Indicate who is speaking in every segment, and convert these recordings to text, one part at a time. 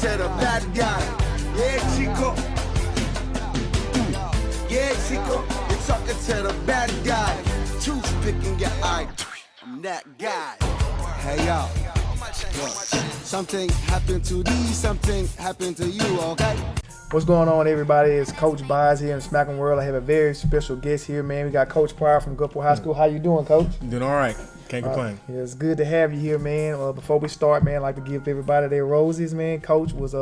Speaker 1: to the bad guy. Yeah, Chico. Yeah, Chico. You're talking to the bad guy. Toothpicking your eye. I'm that guy. Hey, yo. Look, something happened to these, something happened to you, okay?
Speaker 2: What's going on, everybody? It's Coach Byes here in the SMACM world. I have a very special guest here, man. We got Coach Pryor from Gulfport High School. How you doing, Coach?
Speaker 3: Doing all right. Can't complain.
Speaker 2: Yeah, it's good to have you here, man. Before we start, man, I'd like to give everybody their roses, man. Coach was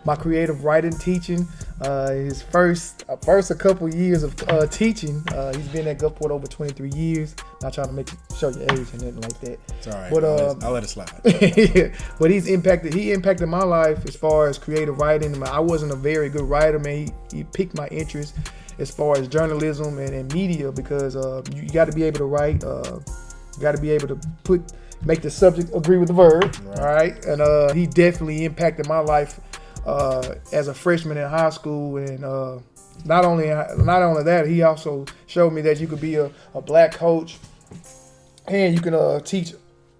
Speaker 2: my creative writing teaching. His first a couple years of teaching. He's been at Gulfport over 23 years. Not trying to show your age or nothing like that.
Speaker 3: It's all right.
Speaker 2: But,
Speaker 3: I'll let it slide.
Speaker 2: But he impacted my life as far as creative writing. I wasn't a very good writer, man. He piqued my interest as far as journalism and media, because you got to be able to write. You got to be able to make the subject agree with the verb, right. All right? And he definitely impacted my life as a freshman in high school. And not only that, he also showed me that you could be a black coach and you can teach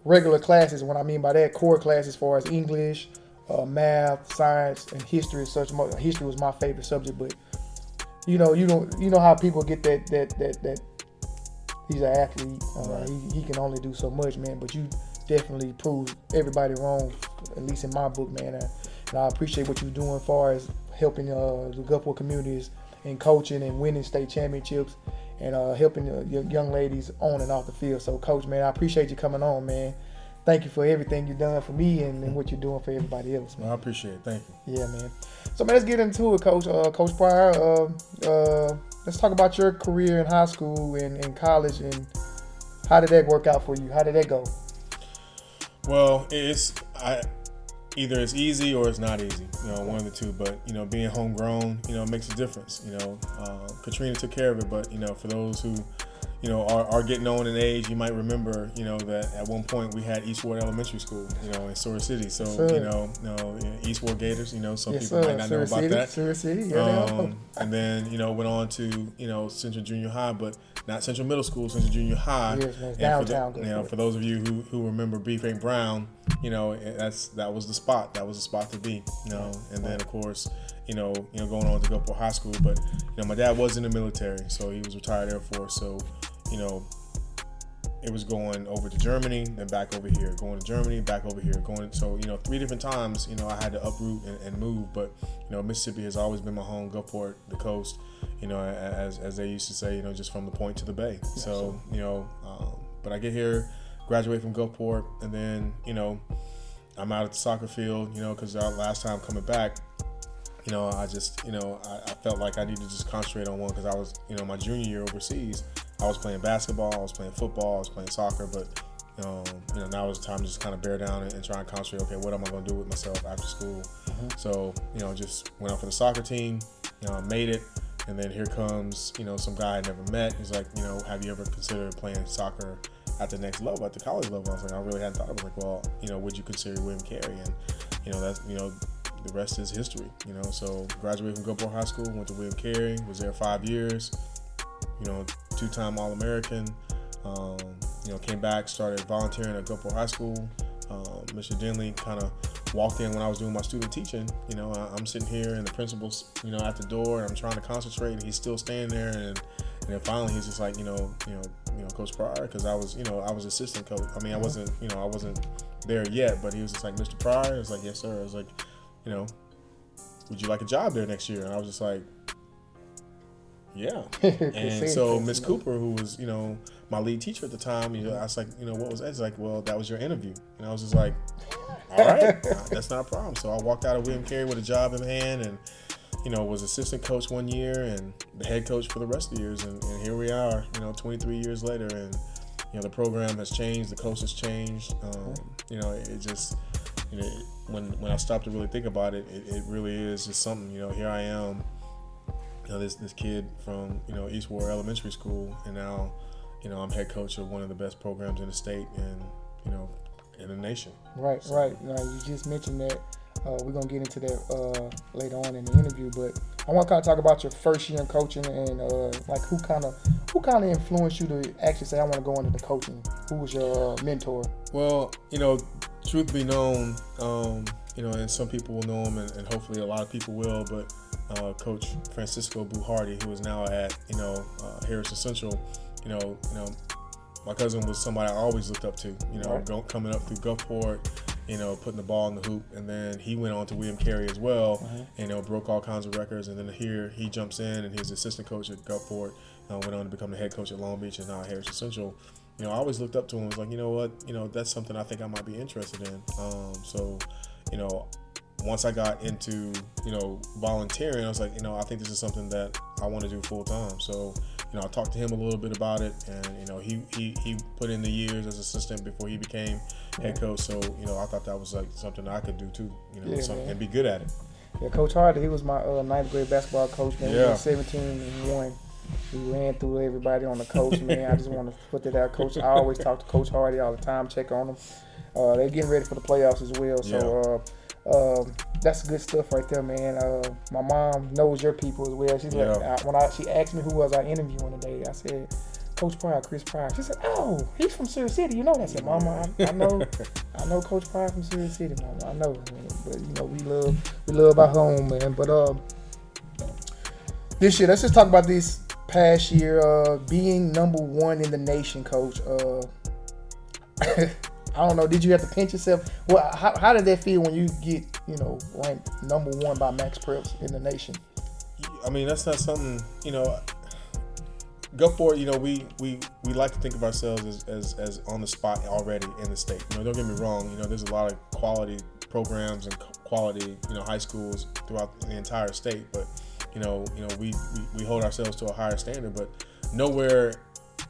Speaker 2: regular classes. What I mean by that, core classes as far as English, math, science, and history and such. History was my favorite subject, but you know how people get that he's an athlete.
Speaker 3: Right.
Speaker 2: He can only do so much, man. But you definitely proved everybody wrong, at least in my book, man. And I appreciate what you're doing as far as helping the Gulfport communities in coaching and winning state championships and helping young ladies on and off the field. So, Coach, man, I appreciate you coming on, man. Thank you for everything you've done for me and what you're doing for everybody else, man.
Speaker 3: I appreciate it. Thank you.
Speaker 2: Yeah, man. So, man, let's get into it, Coach. Coach Pryor, let's talk about your career in high school and in college, and how did that work out for you? How did that go?
Speaker 3: Well, either it's easy or it's not easy, one of the two. But, being homegrown, makes a difference. Katrina took care of it, but, for those who, are getting on in age, you might remember, that at one point we had Eastward Elementary School, in Sora City. So, Eastward Gators, some people might not know about that.
Speaker 2: Sora City, yeah.
Speaker 3: And then, went on to, Central Junior High, but not Central Middle School, Central Junior High.
Speaker 2: Yes, man, downtown.
Speaker 3: For those of you who remember Beef Ain't Brown, that was the spot. That was the spot to be, And then, of course, going on to Gulfport High School. But, my dad was in the military, so he was retired Air Force. So, it was going over to Germany, then back over here, going to Germany, back over here, so, 3 different times, I had to uproot and move, but, Mississippi has always been my home, Gulfport, the coast, as they used to say, just from the point to the bay. So, but I get here, graduate from Gulfport, and then, I'm out at the soccer field, because last time coming back, I just, I felt like I needed to just concentrate on one, because I was, my junior year overseas, I was playing basketball, I was playing football, I was playing soccer, but, now is the time to just kind of bear down and try and concentrate, okay, what am I going to do with myself after school? Mm-hmm. So, just went out for the soccer team, made it, and then here comes, some guy I never met. He's like, have you ever considered playing soccer at the next level, at the college level? I was like, I really hadn't thought. I was like, well, would you consider William Carey? And, that's, the rest is history, So graduated from Gulfport High School, went to William Carey, was there 5 years, 2-time All-American, came back, started volunteering at Gulfport High School. Mr. Denley kind of walked in when I was doing my student teaching. I'm sitting here and the principal's, at the door, and I'm trying to concentrate, and he's still standing there, and then finally he's just like, Coach Pryor, because I was assistant coach. I mean, I wasn't there yet, but he was just like, Mr. Pryor. I was like, yes, sir. I was like, would you like a job there next year? And I was just like, yeah. And so Miss Cooper, who was, my lead teacher at the time, I was like, what was that? It's like, well, that was your interview. And I was just like, all right, that's not a problem. So I walked out of William Carey with a job in hand, and, was assistant coach 1 year and the head coach for the rest of the years. And here we are, 23 years later. And, the program has changed. The coach has changed. It just, when I stopped to really think about it, it really is just something, here I am, this kid from, Eastward Elementary School, and now, I'm head coach of one of the best programs in the state and, in the nation.
Speaker 2: Right. Now, you just mentioned that. We're going to get into that later on in the interview, but I want to kind of talk about your first year in coaching and who kind of influenced you to actually say, I want to go into the coaching. Who was your mentor?
Speaker 3: Well, truth be known, and some people will know him, and hopefully a lot of people will, but Coach Francisco Buhardi, who is now at, Harrison Central, my cousin was somebody I always looked up to, coming up through Gulfport, putting the ball in the hoop, and then he went on to William Carey as well, broke all kinds of records, and then here he jumps in, and he's assistant coach at Gulfport, went on to become the head coach at Long Beach, and now at Harrison Central. I always looked up to him. I was like, you know what, that's something I think I might be interested in. Once I got into, volunteering, I was like, I think this is something that I want to do full time. So, I talked to him a little bit about it, and, he put in the years as assistant before he became head coach. So, I thought that was like something I could do too, and be good at it.
Speaker 2: Yeah, Coach Hardy, he was my ninth grade basketball coach, man. We were 17-1. We ran through everybody on the coast, man. I just want to put that out, Coach. I always talk to Coach Hardy all the time, check on them. They're getting ready for the playoffs as well. So that's good stuff right there, man. My mom knows your people as well. She's like, she asked me who was I interviewing today, I said, Coach Pryor, Chris Pryor. She said, "Oh, he's from Sirius City. You know that." I said, "Mama, I know Coach Pryor from Sirius City, Mama. I know, man. But we love our home, man. But this year, let's just talk about this past year, being number one in the nation, Coach. I don't know. Did you have to pinch yourself? Well, how did that feel when you get, ranked number one by Max Preps in the nation?
Speaker 3: I mean, that's not something, Gulfport, we like to think of ourselves as on the spot already in the state. Don't get me wrong. There's a lot of quality programs and quality, high schools throughout the entire state. But, we hold ourselves to a higher standard. But nowhere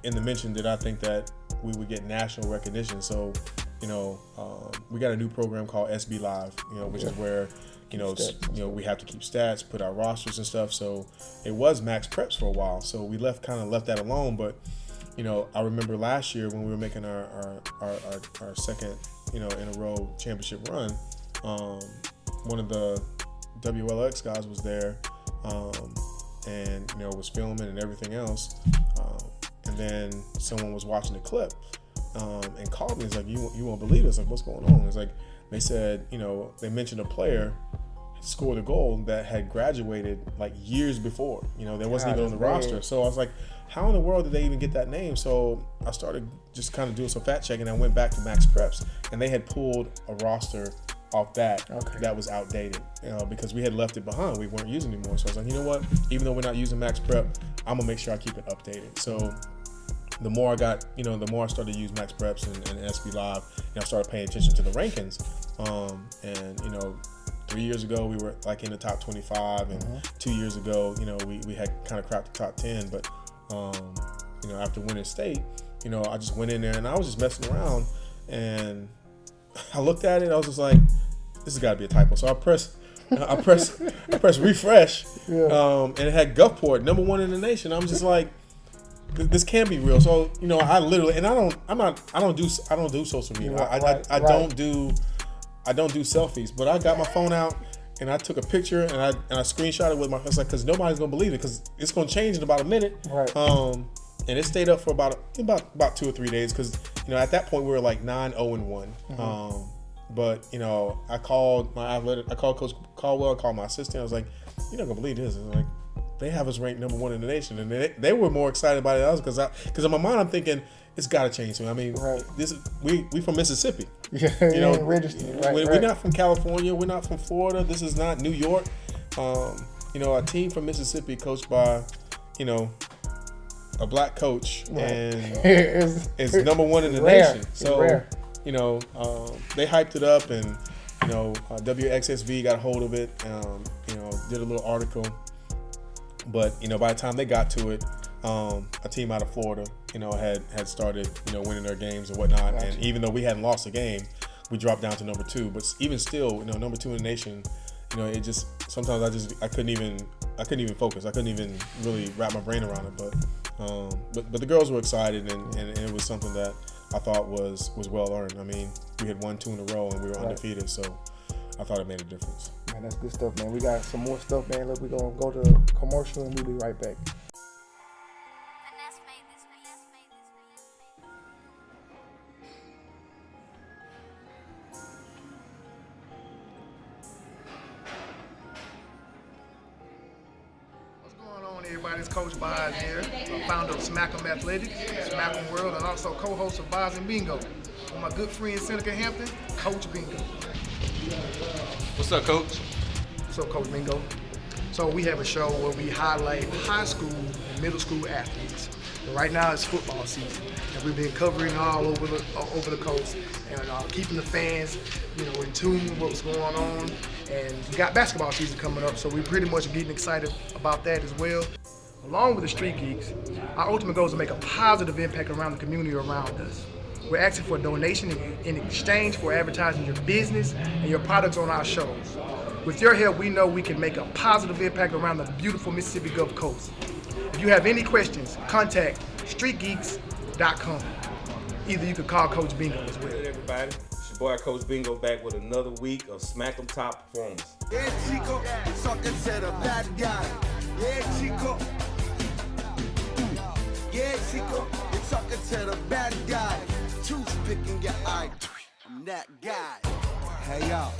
Speaker 3: in the mention did I think that we would get national recognition. So, we got a new program called SB Live, which is where, we have to keep stats, put our rosters and stuff. So it was Max Preps for a while. So we left that alone. But, I remember last year when we were making our second, in a row championship run, one of the WLX guys was there, and, was filming and everything else. And then someone was watching the clip, and called me. It's like, you won't believe this. Like, what's going on? It's like, they said, they mentioned a player scored a goal that had graduated like years before. They wasn't even on the roster. So I was like, how in the world did they even get that name? So I started just kind of doing some fact checking. I went back to Max Preps, and they had pulled a roster off that was outdated, because we had left it behind. We weren't using it anymore. So I was like, you know what? Even though we're not using Max Prep, I'm gonna make sure I keep it updated. So the more I got, the more I started to use Max Preps and SB Live, and I started paying attention to the rankings. And 3 years ago we were like in the top 25, and 2 years ago, we had kind of cracked the top 10. But after winning state, I just went in there and I was just messing around, and I looked at it. I was just like, this has got to be a typo. So I pressed refresh, and it had Gulfport number one in the nation. I'm just like, this can't be real. So I literally, and I don't do social media. I don't do selfies. But I got my phone out and I took a picture and I screenshot it with my. It's like, because nobody's gonna believe it, because it's gonna change in about a minute. Right. And it stayed up for about 2 or 3 days, because at that point we were like 9-0-1. But I called Coach Caldwell, I called my assistant. I was like, you're not gonna believe this. And like, they have us ranked number one in the nation, and they were more excited about it than us, because in my mind I'm thinking, it's got to change. I mean, we from Mississippi.
Speaker 2: Registered.
Speaker 3: We're not from California. We're not from Florida. This is not New York. A team from Mississippi coached by, a black coach, and it's number one in the nation. So, they hyped it up, and WXSV got a hold of it. Did a little article, but by the time they got to it, a team out of Florida, had started, winning their games and whatnot. Gotcha. And even though we hadn't lost a game, we dropped down to number 2. But even still, number 2 in the nation, it just, sometimes I couldn't even focus. I couldn't even really wrap my brain around it. But the girls were excited, and it was something that I thought was well earned. I mean, we had won 2 in a row and we were undefeated, so I thought it made a difference.
Speaker 2: Man, that's good stuff, man. We got some more stuff, man. Look, we're gonna go to commercial and we'll be right back. Everybody, it's Coach Boz here, founder of SMACM Athletics, SMACM World, and also co-host of Boz and Bingo. With my good friend Seneca Hampton, Coach Bingo.
Speaker 4: What's up, Coach?
Speaker 2: What's up, Coach Bingo? So we have a show where we highlight high school and middle school athletes. But right now it's football season, and we've been covering all over the coast and keeping the fans, in tune with what's going on. And we got basketball season coming up, so we're pretty much getting excited about that as well. Along with the Street Geeks, our ultimate goal is to make a positive impact around the community around us. We're asking for a donation in exchange for advertising your business and your products on our shows. With your help, we know we can make a positive impact around the beautiful Mississippi Gulf Coast. If you have any questions, contact streetgeeks.com. Either you could call Coach Bingo as well.
Speaker 4: Good, everybody. It's your boy, Coach Bingo, back with another week of SMACM Top Performance.
Speaker 1: Yeah, Chico, talking to the bad guy. Yeah, Chico. Yeah, Chico, you're talking to the bad guy. Toothpick in your eye. I'm that guy. Hey, y'all.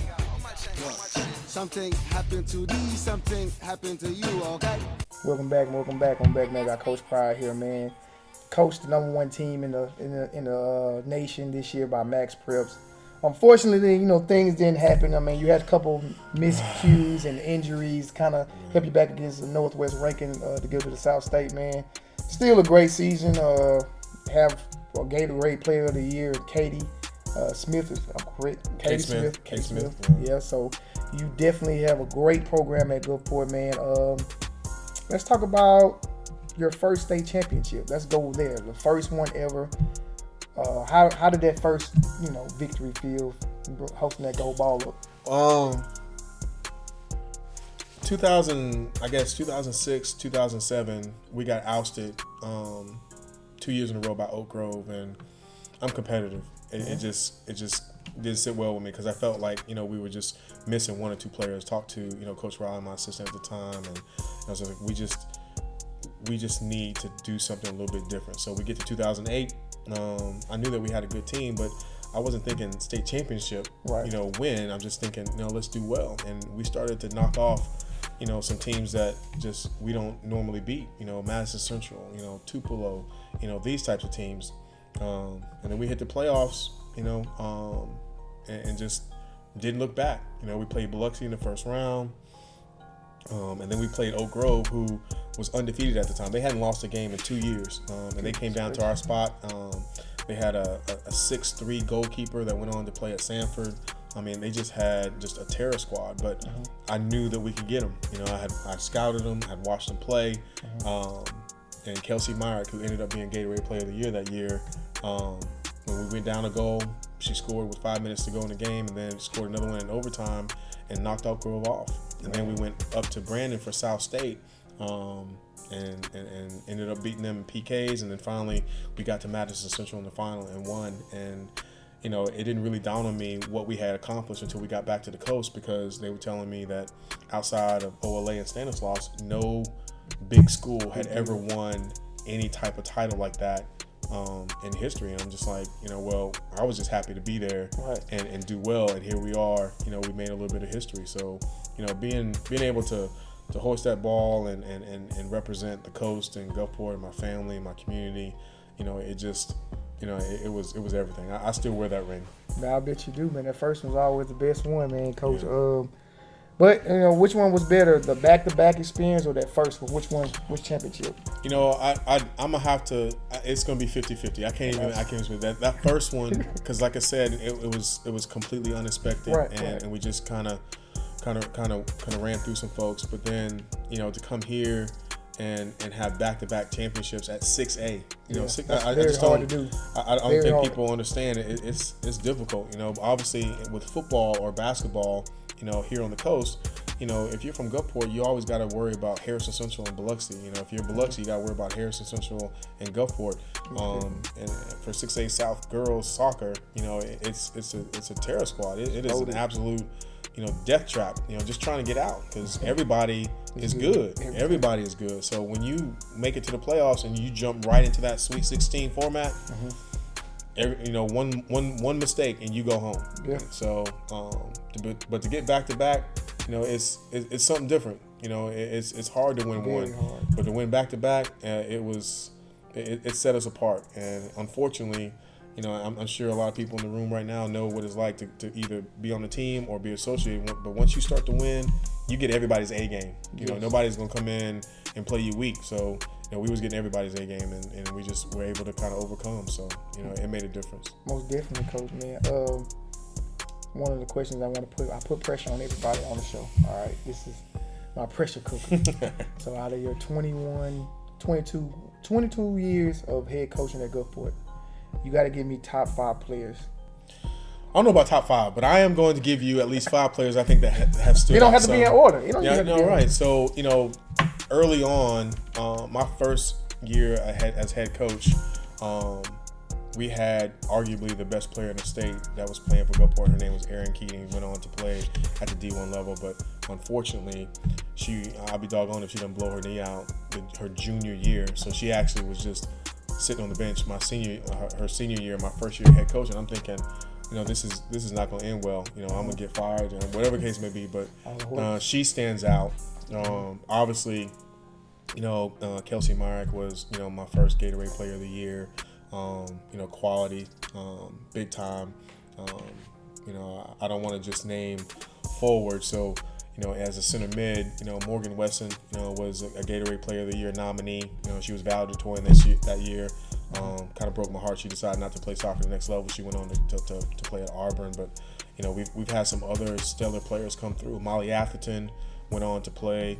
Speaker 1: Look, something happened to these, something happened to you, okay?
Speaker 2: Welcome back. I'm back, man. Got Coach Pryor here, man. Coached the number one team in the nation this year by Max Preps. Unfortunately, things didn't happen. I mean, you had a couple miscues and injuries kind of help you back against the Northwest ranking to go to the South State, man. Still a great season. Have a Gatorade Player of the Year, Katie Smith. I'm correct. Katie Smith.
Speaker 3: Kate Smith.
Speaker 2: Yeah, so you definitely have a great program at Gulfport, man. Let's talk about your first state championship. Let's go there. The first one ever. How did that first, victory feel hosting that gold ball up?
Speaker 3: 2006, 2007, we got ousted 2 years in a row by Oak Grove, and I'm competitive. It just didn't sit well with me because I felt like we were just missing one or two players. Talked to Coach Riley, my assistant at the time, and I was like, we just need to do something a little bit different. So we get to 2008. I knew that we had a good team, but I wasn't thinking state championship, win. I'm just thinking, let's do well. And we started to knock off, some teams that just we don't normally beat. Madison Central, Tupelo, these types of teams. And then we hit the playoffs, and just didn't look back. We played Biloxi in the first round. And then we played Oak Grove, who was undefeated at the time. They hadn't lost a game in 2 years, and they came down to our spot. They had a 6'3" goalkeeper that went on to play at Sanford. I mean, they just had a terror squad, but I knew that we could get them. I scouted them, I'd watched them play, and Kelsey Myrick, who ended up being Gatorade Player of the Year that year, when we went down a goal, she scored with 5 minutes to go in the game, and then scored another one in overtime and knocked Oak Grove off. And then we went up to Brandon for South State, and ended up beating them in PKs. And then finally we got to Madison Central in the final and won. And it didn't really dawn on me what we had accomplished until we got back to the coast, because they were telling me that outside of OLA and Stanislaus, no big school had ever won any type of title like that in history. And I'm just like, well, I was just happy to be there and do well. And here we are, we made a little bit of history. So, being able to hoist that ball and represent the coast and Gulfport and my family and my community, it just, it was everything. I still wear that ring.
Speaker 2: Man, I bet you do, man. That first one's always the best one, man, Coach. Yeah. But which one was better, the back-to-back experience or that first one? Which championship?
Speaker 3: I'm gonna have to. It's gonna be 50-50. I can't even that first one, because like I said, it was completely unexpected, and we just kind of ran through some folks. But then to come here and have back-to-back championships at 6A. I just hard to do. I don't think people understand it. It's difficult. Obviously with football or basketball, here on the coast, if you're from Gulfport, you always got to worry about Harrison Central and Biloxi. If you're Biloxi, you got to worry about Harrison Central and Gulfport. And for 6A South girls soccer, it's a terror squad. It is an absolute, death trap. Just trying to get out, because everybody is good. Everybody is good. So when you make it to the playoffs and you jump right into that Sweet 16 format, one mistake and you go home. Yeah. So, but to get back to back, it's something different. You know, it's hard to win
Speaker 2: Very
Speaker 3: one,
Speaker 2: hard.
Speaker 3: but to win back to back, it set us apart. And unfortunately, you know, I'm sure a lot of people in the room right now know what it's like to either be on the team or be associated. But once you start to win, you get everybody's A game. You know, nobody's gonna come in and play you weak. So, you know, we was getting everybody's A game, and we just were able to kind of overcome. So, you know, it made a difference.
Speaker 2: Most definitely, Coach, man. One of the questions I put pressure on everybody on the show. All right, this is my pressure cooker. So out of your 22 years of head coaching at Gulfport, you got to give me top 5 players.
Speaker 3: I don't know about top 5, but I am going to give you at least 5 players I think that have stood out.
Speaker 2: You don't have to be in order. You don't
Speaker 3: Yeah,
Speaker 2: have to
Speaker 3: no,
Speaker 2: be in
Speaker 3: right.
Speaker 2: order.
Speaker 3: So, you know, early on, my first year as head coach, we had arguably the best player in the state that was playing for Gulfport. Her name was Erin Keating. Went on to play at the D1 level, but unfortunately, I'll be doggone if she didn't blow her knee out her junior year. So she actually was just sitting on the bench her senior year, my first year head coach, and I'm thinking, you know, this is not going to end well. You know, I'm going to get fired, and whatever case may be. But she stands out. Obviously, you know, Kelsey Myrick was, you know, my first Gatorade Player of the Year. You know, quality, big time. You know, I don't want to just name forward. So, you know, as a center mid, you know, Morgan Wesson, you know, was a Gatorade Player of the Year nominee. You know, she was valedictorian that year. Kind of broke my heart. She decided not to play soccer the next level. She went on to play at Auburn. But, you know, we've had some other stellar players come through. Molly Atherton went on to play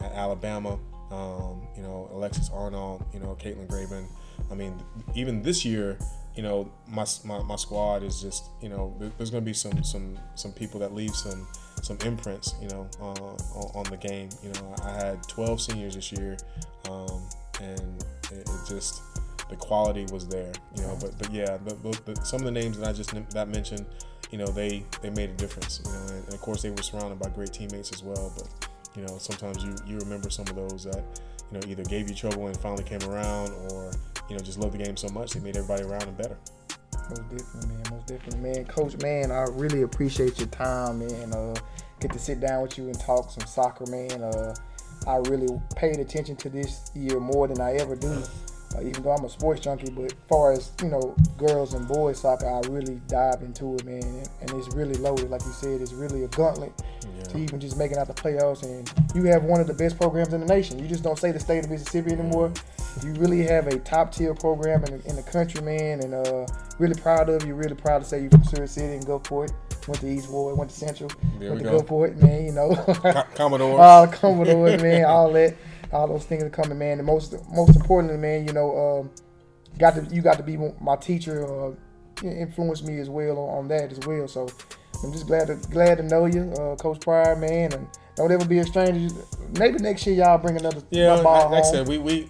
Speaker 3: at Alabama. You know, Alexis Arnold, you know, Caitlin Graven. I mean, even this year, you know, my squad is just, you know, there's going to be some people that leave some imprints, you know, on the game. You know, I had 12 seniors this year, and it just, the quality was there, you know. But yeah, some of the names that I just mentioned, you know, they made a difference, you know, and of course they were surrounded by great teammates as well. But, you know, sometimes you remember some of those that, you know, either gave you trouble and finally came around, or, you know, just loved the game so much they made everybody around them better.
Speaker 2: Most definitely, man. Coach, man, I really appreciate your time, man. Get to sit down with you and talk some soccer, man. I really paid attention to this year more than I ever do. Even though I'm a sports junkie, but as far as, you know, girls and boys soccer, I really dive into it, man. And it's really loaded, like you said. It's really a gauntlet to even just making out the playoffs. And you have one of the best programs in the nation. You just don't say the state of Mississippi anymore. You really have a top-tier program in the country, man. And really proud of you. Really proud to say you're from Surrey City and Gulfport. Went to East Ward, went to Central, went to Gulfport, man, you know.
Speaker 3: Commodores.
Speaker 2: Commodores, man, all that. All those things are coming, man. And most importantly, man, you know, you got to be my teacher. Influenced me as well on that as well. So I'm just glad to know you, Coach Pryor, man. And don't ever be a stranger. Maybe next year y'all bring another ball home.
Speaker 3: Like I said, we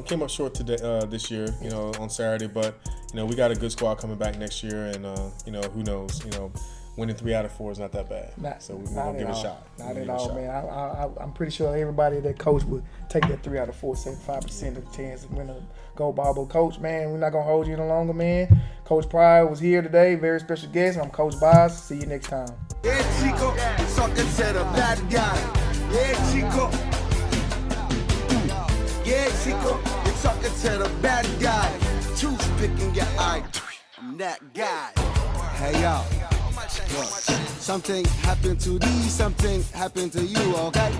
Speaker 3: came up short today this year, you know, on Saturday. But, you know, we got a good squad coming back next year, and you know, who knows, you know. Winning 3 out of 4 is not that bad. So we're going to give it a shot.
Speaker 2: Not at all, man. I'm pretty sure everybody that coach would take that 3 out of 4, 75% of the chance to win a gold ball. But Coach, man, we're not going to hold you any longer, man. Coach Pryor was here today, very special guest. I'm Coach Boz. See you next time.
Speaker 1: Yeah, Chico, talking to the bad guy. Yeah, Chico. Yeah, Chico, you're talking to the bad guy. Toothpick in your eye. I'm that guy. Hey, y'all. Look, something happened to these, something happened to you, okay?